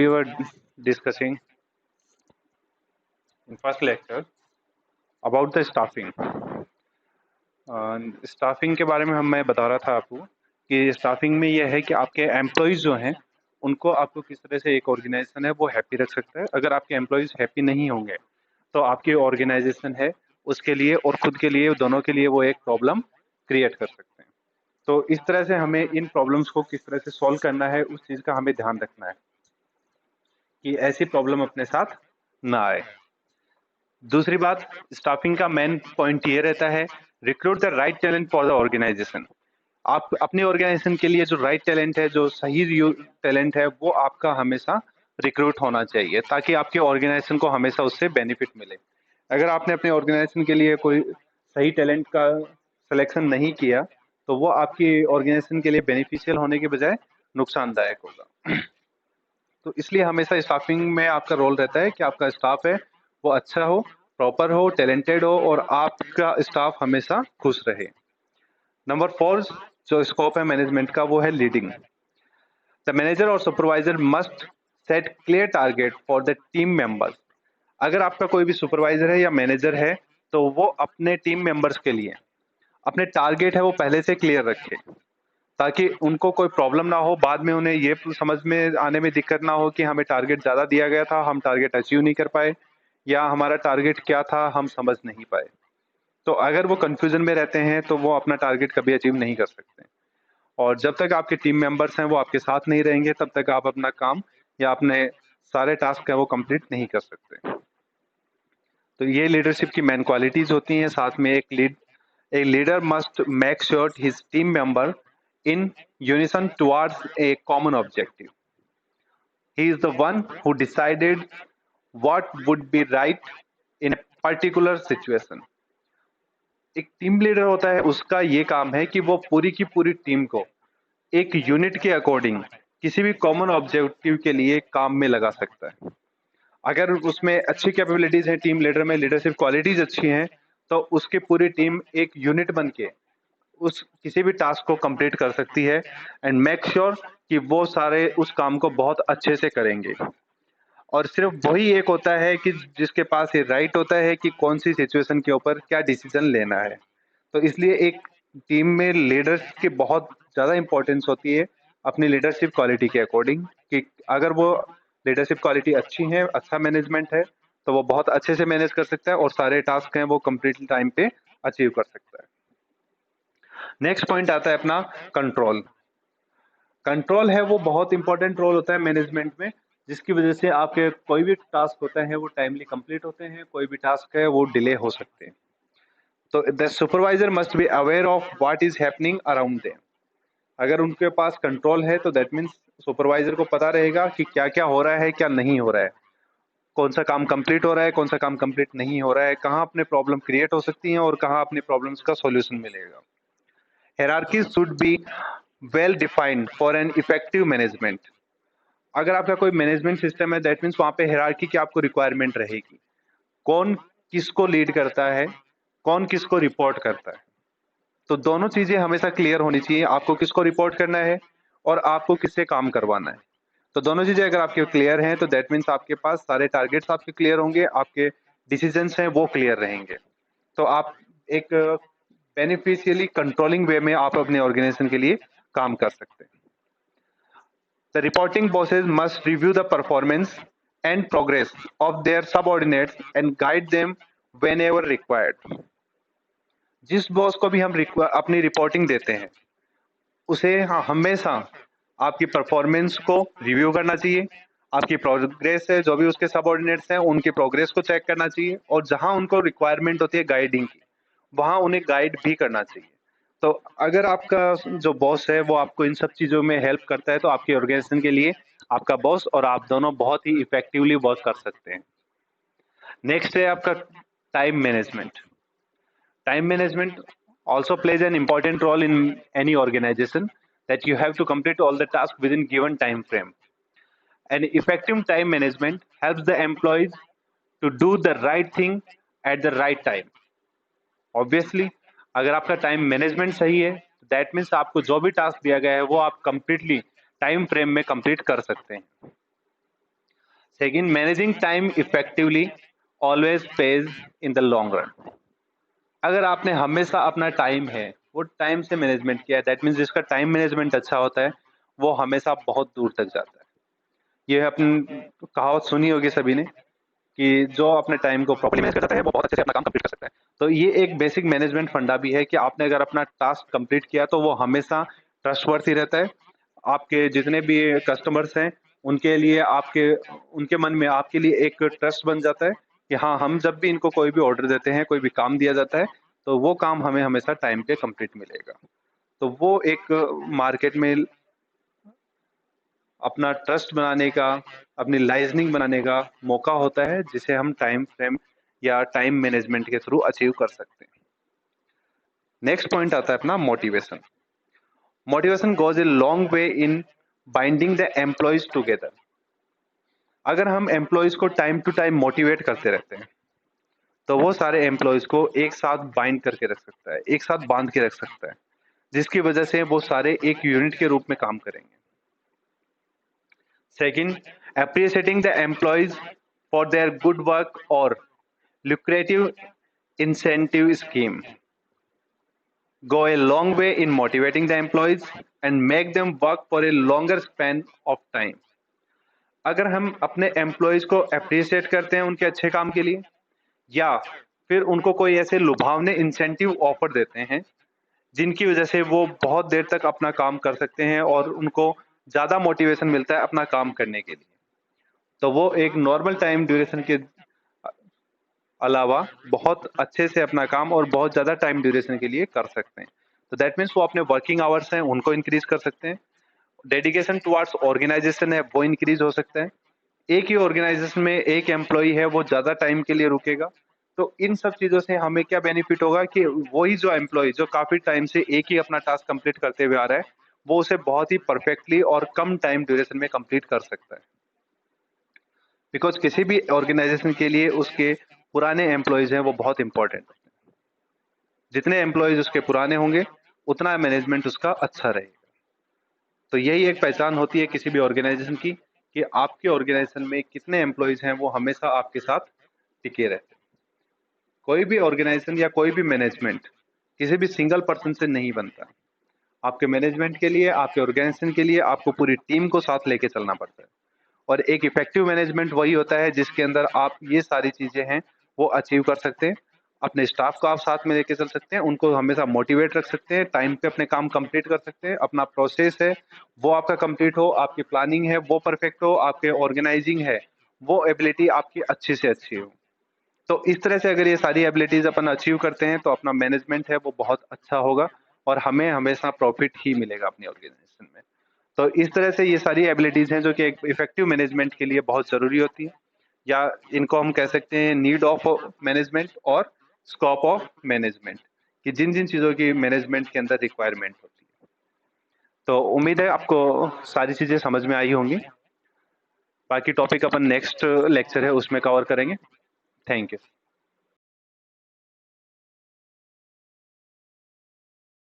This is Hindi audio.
we were discussing in first lecture about the staffing. Staffing के बारे में मैं बता रहा था आपको कि स्टाफिंग में यह है कि आपके एम्प्लॉयज़ जो हैं उनको आपको किस तरह से एक ऑर्गेनाइजेशन है वो हैप्पी रख सकता है। अगर आपके एम्प्लॉयज़ हैप्पी नहीं होंगे तो आपकी ऑर्गेनाइजेशन है उसके लिए और खुद के लिए दोनों के लिए वो एक प्रॉब्लम क्रिएट कर सकते हैं। तो इस तरह से हमें इन प्रॉब्लम्स को किस तरह से सॉल्व करना है उस चीज़ का हमें ध्यान रखना है कि ऐसी प्रॉब्लम अपने साथ ना आए। दूसरी बात, स्टाफिंग का मेन पॉइंट ये रहता है, recruit the right talent for the organisation. आप अपनी ऑर्गेनाइजेशन के लिए जो राइट टैलेंट है, जो सही टैलेंट है, वो आपका हमेशा रिक्रूट होना चाहिए ताकि आपके ऑर्गेनाइजेशन को हमेशा उससे बेनिफिट मिले। अगर आपने अपने ऑर्गेनाइजेशन के लिए कोई सही टैलेंट का सिलेक्शन नहीं किया तो वो आपकी ऑर्गेनाइजेशन के लिए बेनिफिशियल होने के बजाय नुकसानदायक होगा। तो इसलिए हमेशा स्टाफिंग में आपका रोल रहता है कि आपका स्टाफ है वो अच्छा हो, प्रॉपर हो, टैलेंटेड हो और आपका स्टाफ हमेशा खुश रहे। नंबर 4 जो स्कोप है मैनेजमेंट का वो है लीडिंग। द मैनेजर और supervisor must set clear target for the team members. अगर आपका कोई भी सुपरवाइजर है या मैनेजर है तो वो अपने टीम मेंबर्स के लिए अपने टारगेट है वो पहले से क्लियर रखे ताकि उनको कोई प्रॉब्लम ना हो, बाद में उन्हें ये समझ में आने में दिक्कत ना हो कि हमें टारगेट ज़्यादा दिया गया था, हम टारगेट अचीव नहीं कर पाए या हमारा टारगेट क्या था हम समझ नहीं पाए। तो अगर वो कंफ्यूजन में रहते हैं तो वो अपना टारगेट कभी अचीव नहीं कर सकते और जब तक आपके टीम मेंबर्स हैं वो आपके साथ नहीं रहेंगे तब तक आप अपना काम या अपने सारे टास्क है वो कंप्लीट नहीं कर सकते। तो ये लीडरशिप की मेन क्वालिटीज होती हैं। साथ में a leader must make sure his team member in unison towards a common objective. He is the one who decided what would be right in a particular situation. एक टीम लीडर होता है उसका ये काम है कि वो पूरी की पूरी टीम को एक यूनिट के अकॉर्डिंग किसी भी कॉमन ऑब्जेक्टिव के लिए काम में लगा सकता है। अगर उसमें अच्छी कैपेबिलिटीज हैं, टीम लीडर में लीडरशिप क्वालिटीज अच्छी हैं तो उसकी पूरी टीम एक यूनिट बन के उस किसी भी टास्क को कंप्लीट कर सकती है एंड मेक श्योर कि वो सारे उस काम को बहुत अच्छे से करेंगे। और सिर्फ वही एक होता है कि जिसके पास ये राइट होता है कि कौन सी सिचुएशन के ऊपर क्या डिसीजन लेना है। तो इसलिए एक टीम में लीडर्स की बहुत ज़्यादा इंपॉर्टेंस होती है अपनी लीडरशिप क्वालिटी के अकॉर्डिंग कि अगर वो लीडरशिप क्वालिटी अच्छी है, अच्छा मैनेजमेंट है तो वो बहुत अच्छे से मैनेज कर सकता है और सारे टास्क हैं वो कंप्लीट टाइम पे अचीव कर सकता है। नेक्स्ट पॉइंट आता है अपना कंट्रोल। कंट्रोल है वो बहुत इंपॉर्टेंट रोल होता है मैनेजमेंट में जिसकी वजह से आपके कोई भी टास्क होता है वो टाइमली कंप्लीट होते हैं, कोई भी टास्क है वो डिले हो सकते हैं। तो the supervisor must be aware of what is happening around them. अगर उनके पास कंट्रोल है तो दैट मीन्स सुपरवाइजर को पता रहेगा कि क्या क्या हो रहा है, क्या नहीं हो रहा है, कौन सा काम कंप्लीट हो रहा है, कौन सा काम कंप्लीट नहीं हो रहा है, कहाँ अपने प्रॉब्लम क्रिएट हो सकती हैं और कहाँ अपनी प्रॉब्लम्स का सॉल्यूशन मिलेगा। Hierarchies should be well defined for an effective management. अगर आपका कोई मैनेजमेंट सिस्टम है दैट मीन्स वहां पे हायरार्की की आपको रिक्वायरमेंट रहेगी। कौन किसको लीड करता है, कौन किसको रिपोर्ट करता है, तो दोनों चीजें हमेशा क्लियर होनी चाहिए। आपको किसको रिपोर्ट करना है और आपको किससे काम करवाना है। तो दोनों चीजें अगर आपके क्लियर हैं तो दैट मीन्स आपके पास सारे टारगेट्स आपके क्लियर होंगे, आपके डिसीजंस हैं वो क्लियर रहेंगे। तो आप एक बेनिफिशियली कंट्रोलिंग वे में आप अपने ऑर्गेनाइजेशन के लिए काम कर सकते हैं। The reporting bosses must review the performance and progress of their subordinates and guide them when ever required. जिस बॉस को भी हम अपनी रिपोर्टिंग देते हैं उसे हमेशा आपकी परफॉर्मेंस को रिव्यू करना चाहिए, आपकी प्रोग्रेस है जो भी उसके सबऑर्डिनेट्स हैं उनकी प्रोग्रेस को चेक करना चाहिए और जहां उनको रिक्वायरमेंट होती है गाइडिंग की वहां उन्हें गाइड भी करना चाहिए। तो अगर आपका जो बॉस है वो आपको इन सब चीजों में हेल्प करता है तो आपकी ऑर्गेनाइजेशन के लिए आपका बॉस और आप दोनों बहुत ही इफेक्टिवली वर्क कर सकते हैं। नेक्स्ट है आपका time management. Time management also plays an important role in any organization that you have to complete all the tasks within given time frame. And effective time management helps the employees to do the right thing at the right time. Obviously, अगर आपका टाइम मैनेजमेंट सही है दैट मीन्स आपको जो भी टास्क दिया गया है वो आप कंप्लीटली टाइम फ्रेम में कंप्लीट कर सकते हैं। Second, managing time effectively always page in the long run. अगर आपने हमेशा अपना टाइम है वो टाइम से मैनेजमेंट किया है, दैट मीन्स जिसका टाइम मैनेजमेंट अच्छा होता है वो हमेशा बहुत दूर तक जाता है। ये अपन कहावत सुनी होगी सभी ने कि जो अपने टाइम को प्रॉपर्ली मैनेज करता है वो बहुत अच्छे से अपना काम कंप्लीट कर सकता है। तो ये एक बेसिक मैनेजमेंट फंडा भी है कि आपने अगर अपना टास्क कंप्लीट किया तो वो हमेशा ट्रस्टवर्थी रहता है। आपके जितने भी कस्टमर्स हैं उनके लिए आपके उनके मन में आपके लिए एक ट्रस्ट बन जाता है कि हाँ, हम जब भी इनको कोई भी ऑर्डर देते हैं, कोई भी काम दिया जाता है तो वो काम हमें हमेशा टाइम पे कंप्लीट मिलेगा। तो वो एक मार्केट में अपना ट्रस्ट बनाने का, अपनी लाइजनिंग बनाने का मौका होता है जिसे हम टाइम फ्रेम या टाइम मैनेजमेंट के थ्रू अचीव कर सकते हैं। नेक्स्ट पॉइंट आता है अपना motivation. Motivation goes a long way in binding the employees together. अगर हम एम्प्लॉयज को टाइम टू टाइम मोटिवेट करते रहते हैं तो वो सारे एम्प्लॉयज को एक साथ बाइंड करके रख सकता है, एक साथ बांध के रख सकता है, जिसकी वजह से वो सारे एक यूनिट के रूप में काम करेंगे। Second, appreciating the employees for their good work or lucrative incentive scheme go a long way in motivating the employees and make them work for a longer span of time. अगर हम अपने एम्प्लॉयज को अप्रिशिएट करते हैं उनके अच्छे काम के लिए, या फिर उनको कोई ऐसे लुभावने इंसेंटिव ऑफर देते हैं जिनकी वजह से वो बहुत देर तक अपना काम कर सकते हैं और उनको ज्यादा मोटिवेशन मिलता है अपना काम करने के लिए, तो वो एक नॉर्मल टाइम ड्यूरेशन के अलावा बहुत अच्छे से अपना काम और बहुत ज़्यादा टाइम ड्यूरेशन के लिए कर सकते हैं। तो दैट मीन्स वो अपने वर्किंग आवर्स हैं उनको इंक्रीज कर सकते हैं, डेडिकेशन टुवार्ड्स ऑर्गेनाइजेशन है वो इंक्रीज हो सकता है। एक ही ऑर्गेनाइजेशन में एक एम्प्लॉय है वो ज़्यादा टाइम के लिए रुकेगा, तो इन सब चीज़ों से हमें क्या बेनिफिट होगा कि वही जो एम्प्लॉय जो काफ़ी टाइम से एक ही अपना टास्क कंप्लीट करते हुए आ रहा है वो उसे बहुत ही परफेक्टली और कम टाइम ड्यूरेशन में कंप्लीट कर सकता है। बिकॉज किसी भी ऑर्गेनाइजेशन के लिए उसके पुराने एम्प्लॉयज हैं वो बहुत इंपॉर्टेंट होते हैं। जितने एम्प्लॉयज उसके पुराने होंगे उतना मैनेजमेंट उसका अच्छा रहेगा। तो यही एक पहचान होती है किसी भी ऑर्गेनाइजेशन की कि आपके ऑर्गेनाइजेशन में कितने एम्प्लॉयज हैं वो हमेशा आपके साथ टिके रहते हैं। कोई भी ऑर्गेनाइजेशन या कोई भी मैनेजमेंट किसी भी सिंगल पर्सन से नहीं बनता। आपके मैनेजमेंट के लिए, आपके ऑर्गेनाइजेशन के लिए आपको पूरी टीम को साथ लेके चलना पड़ता है। और एक इफेक्टिव मैनेजमेंट वही होता है जिसके अंदर आप ये सारी चीजें हैं वो अचीव कर सकते हैं। अपने स्टाफ को आप साथ में लेके चल सकते हैं, उनको हमेशा मोटिवेट रख सकते हैं, टाइम पे अपने काम कंप्लीट कर सकते हैं, अपना प्रोसेस है वो आपका कंप्लीट हो, आपकी प्लानिंग है वो परफेक्ट हो, आपके ऑर्गेनाइजिंग है वो एबिलिटी आपकी अच्छी से अच्छी हो। तो इस तरह से अगर ये सारी एबिलिटीज अपन अचीव करते हैं तो अपना मैनेजमेंट है वो बहुत अच्छा होगा और हमें हमेशा प्रॉफिट ही मिलेगा अपनी ऑर्गेनाइजेशन में। तो इस तरह से ये सारी एबिलिटीज हैं जो कि एक इफेक्टिव मैनेजमेंट के लिए बहुत जरूरी होती है, या इनको हम कह सकते हैं नीड ऑफ मैनेजमेंट और स्कोप ऑफ मैनेजमेंट, कि जिन जिन चीजों की मैनेजमेंट के अंदर रिक्वायरमेंट होती है। तो उम्मीद है आपको सारी चीजें समझ में आई होंगी। बाकी टॉपिक अपन नेक्स्ट लेक्चर है उसमें कवर करेंगे। Thank you.